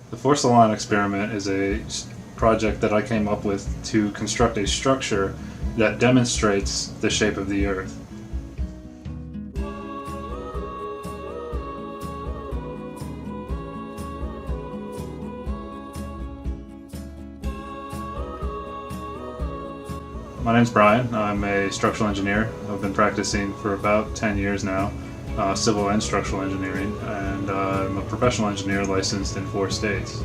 The force line experiment is a project that I came up with to construct a structure that demonstrates the shape of the Earth. My name's Brian. I'm a structural engineer. I've been practicing for about 10 years now, civil and structural engineering, and I'm a professional engineer licensed in 4 states.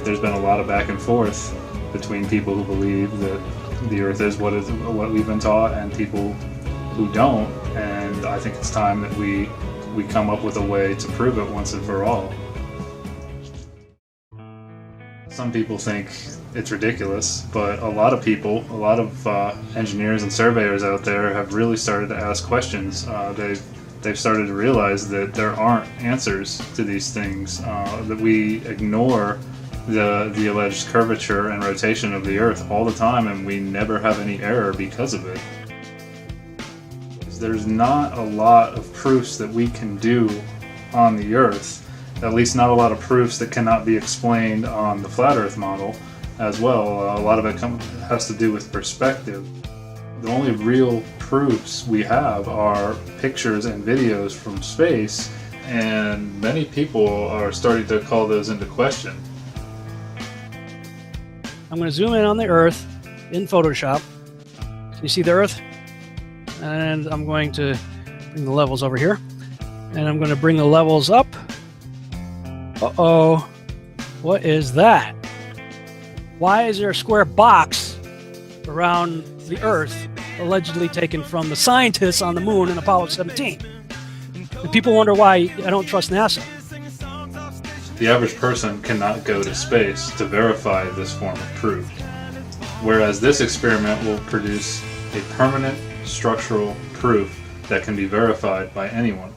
There's been a lot of back and forth between people who believe that the Earth is what we've been taught and people who don't, and I think it's time that we come up with a way to prove it once and for all. Some people think it's ridiculous, but a lot of people, a lot of engineers and surveyors out there have really started to ask questions. They've started to realize that there aren't answers to these things, that we ignore the alleged curvature and rotation of the Earth all the time, and we never have any error because of it. There's not a lot of proofs that we can do on the Earth, at least not a lot of proofs that cannot be explained on the flat Earth model as well. A lot of it has to do with perspective. The only real proofs we have are pictures and videos from space, and many people are starting to call those into question. I'm going to zoom in on the Earth in Photoshop. So you see the Earth? And I'm going to bring the levels over here. And I'm going to bring the levels up. Uh-oh. What is that? Why is there a square box around the Earth allegedly taken from the scientists on the moon in Apollo 17? And people wonder why I don't trust NASA. The average person cannot go to space to verify this form of proof, whereas this experiment will produce a permanent structural proof that can be verified by anyone.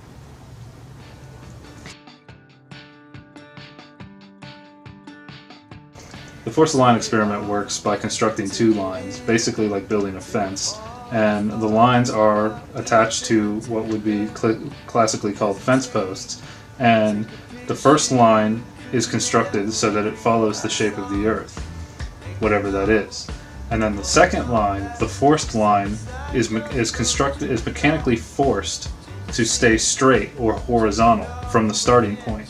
The force line experiment works by constructing 2 lines, basically like building a fence, and the lines are attached to what would be classically called fence posts, and the first line is constructed so that it follows the shape of the Earth, whatever that is. And then the second line, the forced line, is mechanically forced to stay straight or horizontal from the starting point.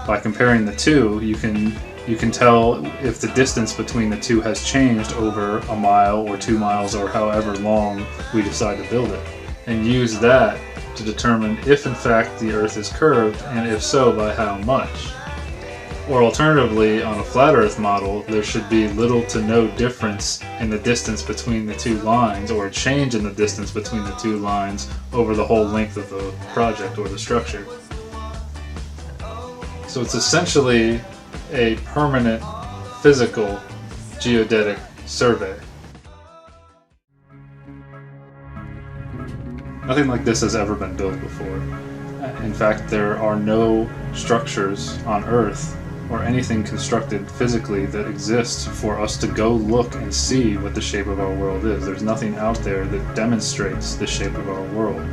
By comparing the two, you can tell if the distance between the two has changed over a mile or 2 miles or however long we decide to build it, and use that to determine if in fact the Earth is curved, and if so, by how much. Or alternatively, on a flat Earth model, there should be little to no difference in the distance between the 2 lines, or a change in the distance between the 2 lines over the whole length of the project or the structure. So it's essentially a permanent physical geodetic survey. Nothing like this has ever been built before. In fact, there are no structures on Earth or anything constructed physically that exists for us to go look and see what the shape of our world is. There's nothing out there that demonstrates the shape of our world.